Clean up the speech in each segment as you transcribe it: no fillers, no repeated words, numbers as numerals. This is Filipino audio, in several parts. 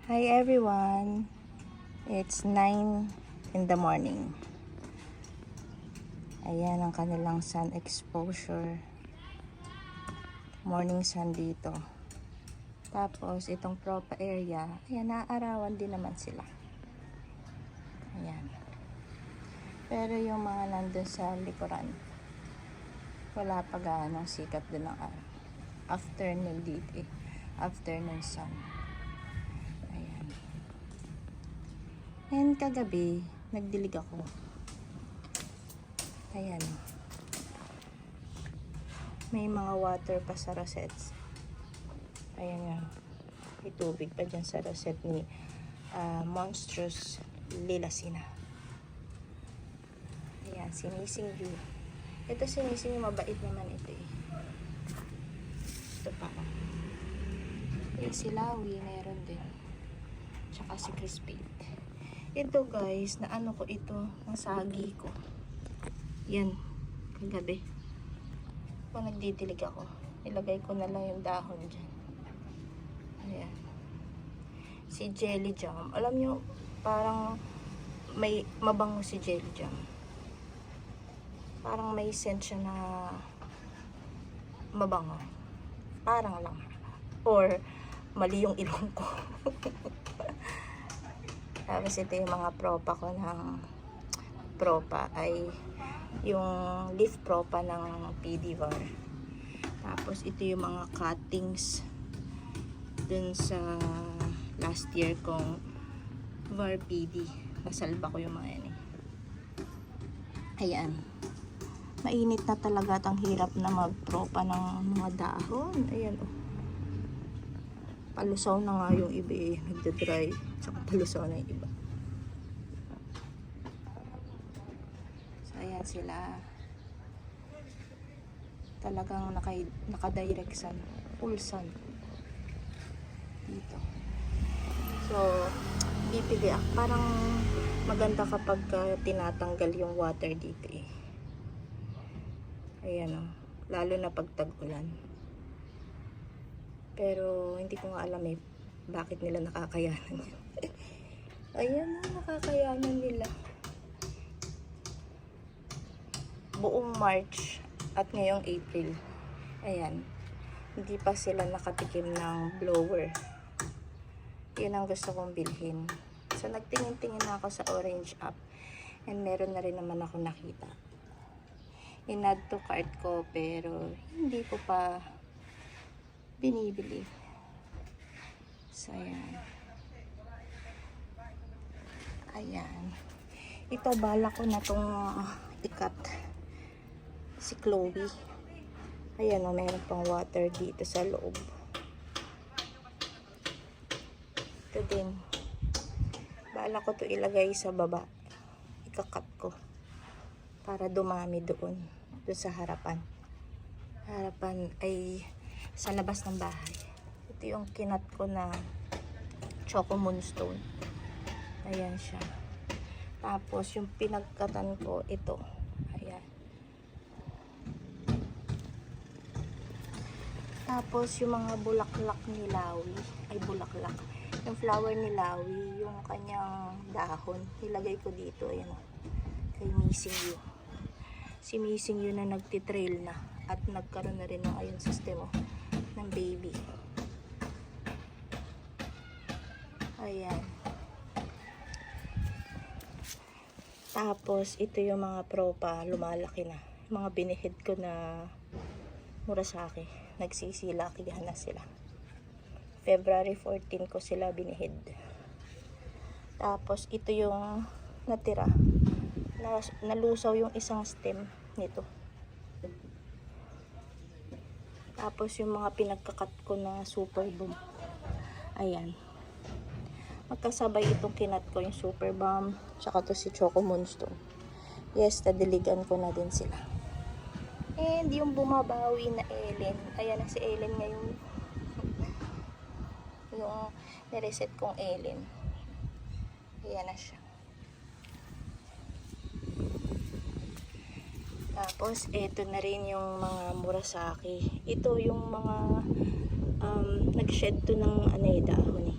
Hi everyone, it's 9 in the morning. Ayan ang kanilang sun exposure. Morning sun dito. Tapos itong propa area, ayan, naaarawan din naman sila. Ayan. Pero yung mga nandun sa likuran, wala pa gaano sikat din ng araw. Afternoon dito eh. Afternoon sun. And kagabi, nagdilig ako. Ayan. May mga water pa sa rosets. Ayan nga. May tubig pa dyan sa roset ni Monstrous Lilacina. Ayan, sinising view. Ito sinising, mabait naman ito eh. Ito pa. Ayan, si Lawi, meron din. Tsaka si Crispy. Ito guys, na ano ko ito, nasagi ko. Yan, kagabi. Kung nagdidilig ako, ilagay ko na lang yung dahon dyan. Ayan. Si Jelly Jam. Alam nyo, parang may mabango si Jelly Jam. Parang may scent siya na mabango. Parang lang. Or, mali yung ilong ko. Tapos ito yung mga propa ko ng propa ay yung leaf propa ng PD VAR. Tapos ito yung mga cuttings dun sa last year kong VAR PD. Nasalba ko yung mga yan eh. Ayan. Mainit na talaga at ang hirap na magpropa ng mga dahon. Ayan oh. Palusaw na nga yung iba eh. Nagda-dry. Tsaka palusaw na yung iba. So, ayan sila. Talagang naka-direct sun. Full sun. Dito. So, bibili ako. Parang maganda kapag tinatanggal yung water dito eh. Ayan o. Lalo na pag tag-ulan. Pero hindi ko nga alam eh bakit nila nakakayanan yun. Ayan na, nakakayanan nila. Buong March at ngayong April. Ayan. Hindi pa sila nakatikim ng blower. Yun ang gusto kong bilhin. So nagtingin-tingin na ako sa Orange app. And meron na rin naman ako nakita. In-add to cart ko pero hindi ko pa binibili. So, ayan. Ayan. Ito, bala ko na itong ikat. Si Chloe. Ayan o, meron pang water dito sa loob. Ito din. Bala ko to ilagay sa baba. Ikakat ko. Para dumami doon. Doon sa harapan. Harapan ay sa labas ng bahay. Ito yung kinat ko na Choco Moonstone. Ayan siya. Tapos yung pinagkatan ko, ito. Ayan. Tapos yung mga bulaklak ni Lawi, ay bulaklak. Yung flower ni Lawi, yung kanyang dahon, nilagay ko dito. Ayan. Kay Missing You. Si Missing You na nagtitrail na. At nagkaroon na rin ng immune system ng baby. Ayan. Tapos, ito yung mga propa, lumalaki na. Mga binihid ko na murasaki. Nagsisilakihan na sila. February 14 ko sila binihid. Tapos, ito yung natira. Nalusaw yung isang stem nito. Tapos yung mga pinagkakat ko na super bomb. Ayan. Magkasabay itong kinat ko, yung super bomb. Tsaka to si Choco Moonstone. Yes, nadiligan ko na din sila. And yung bumabawi na Ellen. Ayan na si Ellen ngayon. Yung nireset kong Ellen. Ayan na siya. Tapos, eto na rin yung mga murasaki. Ito yung mga nag-shed to ng dahon eh.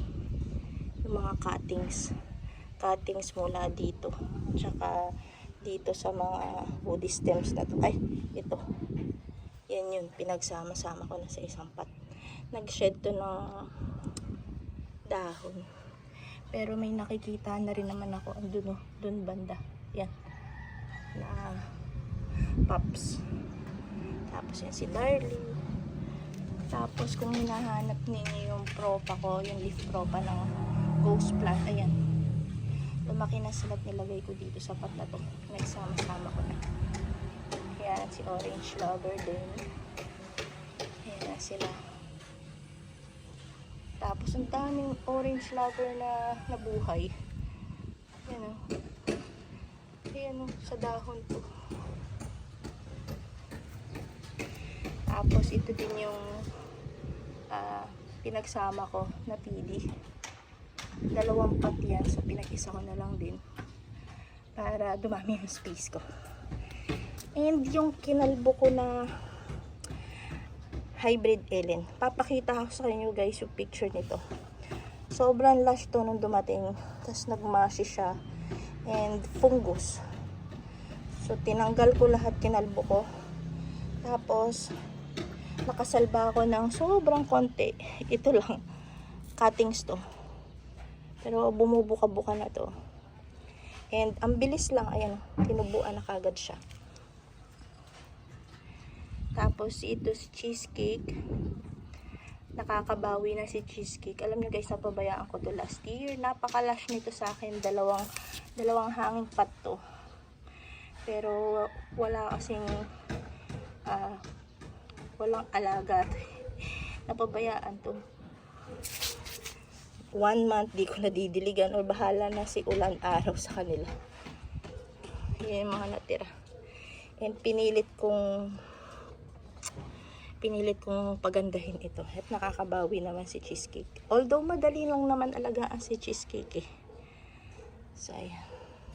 cuttings mula dito, tsaka dito sa mga woody stems na to. Ay, ito, yan yun, pinagsama-sama ko na sa isang pot. Nag-shed to ng dahon, pero may nakikita na rin naman ako andun, dun banda, yan, na pops. Tapos yan si Darlie. Tapos kung hinahanap ninyo yung propa ko, yung leaf propa ng ghost plant, ayan, lumaki na sila, nilagay ko dito sa pot na to, nagsama-sama ko na. Ayan si orange lover din, ayan na sila. Tapos ang daming orange lover na nabuhay, ayan o, ayan o, sa dahon to. Tapos ito din yung pinagsama ko na PD. Dalawang pot yan, so pinag-isa ko na lang din para dumami yung space ko. And yung kinalbo ko na hybrid Ellen, papakita ko sa inyo guys yung picture nito. Sobrang lush to nung dumating, tapos nagmashi siya and fungus. So tinanggal ko lahat, kinalbo ko, tapos nakasalba ako ng sobrang konti. Ito lang, cuttings to, pero bumubuka-buka na to. And ang bilis lang, ayan, tinubuan na kagad siya. Tapos ito si cheesecake, nakakabawi na si cheesecake. Alam nyo guys, napabayaan ko to last year. Napakalash nito sa akin, dalawang hanging pot to, pero wala kasing walang alaga. Napabayaan to. 1 month di ko nadidiligan, or bahala na si ulan araw sa kanila. Yan yung mga natira. And pinilit kong pagandahin ito. At nakakabawi naman si cheesecake. Although madali lang naman alagaan si cheesecake eh. So ayan.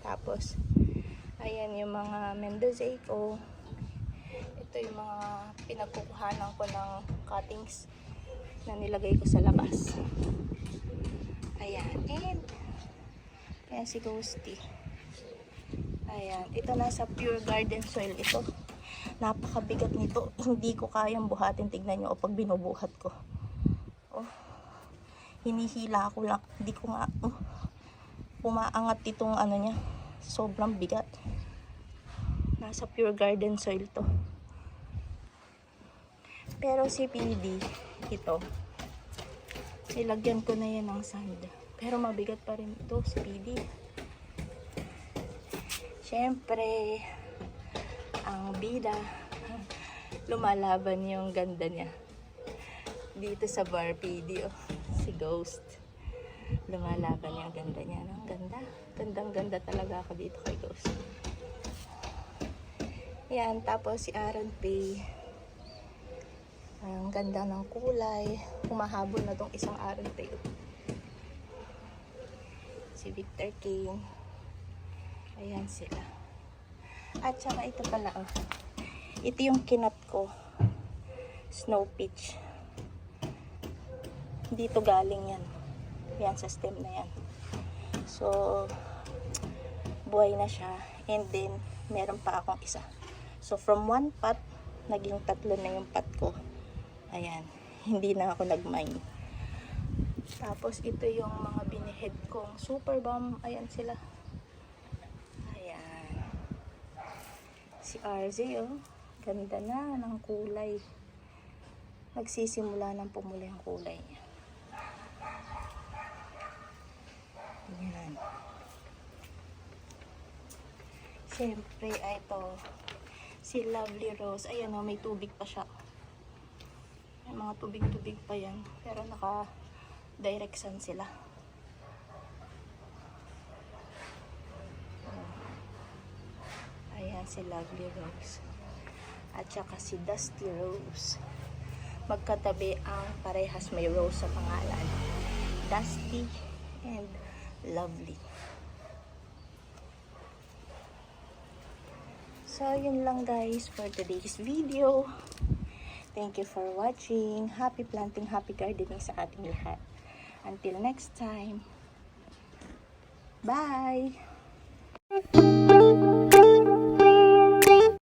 Tapos ayan yung mga Mendoza ko. Ito yung mga pinagkukuhanan ko ng cuttings na nilagay ko sa labas. Ayan. And ayan si Ghosty. Ayan. Ito nasa pure garden soil ito. Napakabigat nito. Hindi ko kayang buhatin. Tignan nyo o pag binubuhat ko. Oh. Hinihila ko lang. Hindi ko nga umaangat itong ano niya. Sobrang bigat. Nasa pure garden soil to. Pero si PD, ito, nilagyan ko na yan ng sand. Pero mabigat pa rin ito, si PD. Siyempre, ang bida, lumalaban yung ganda niya. Dito sa bar, PD, oh, si Ghost. Lumalaban yung ganda niya. No? Ganda. Gandang-ganda talaga ako dito kay Ghost. Yan, tapos si Aaron Pay. Ang ganda ng kulay. Humahabol na tong isang Aaron Pay. Si Victor King. Ayan sila. At saka ito pala, oh. Ito yung kinat ko. Snow peach. Dito galing yan. Yan sa stem na yan. So, buhay na siya. And then, meron pa akong isa. So, from 1 pot, naging 3 na yung pot ko. Ayan. Hindi na ako nag-mine. Tapos, ito yung mga binihead kong super bomb. Ayan sila. Ayan. Si RZ, oh. Ganda na ng kulay. Nagsisimula ng pumuli ang kulay niya. Ayan. Siyempre, ito. Si Lovely Rose. Ayan, oh, may tubig pa siya. May mga tubig-tubig pa yan. Pero naka-direct sun sila. Ayan si Lovely Rose. At saka si Dusty Rose. Magkatabi ang parehas may rose sa pangalan. Dusty and Lovely. So, yun lang guys for today's video. Thank you for watching. Happy planting, happy gardening sa ating lahat. Until next time. Bye!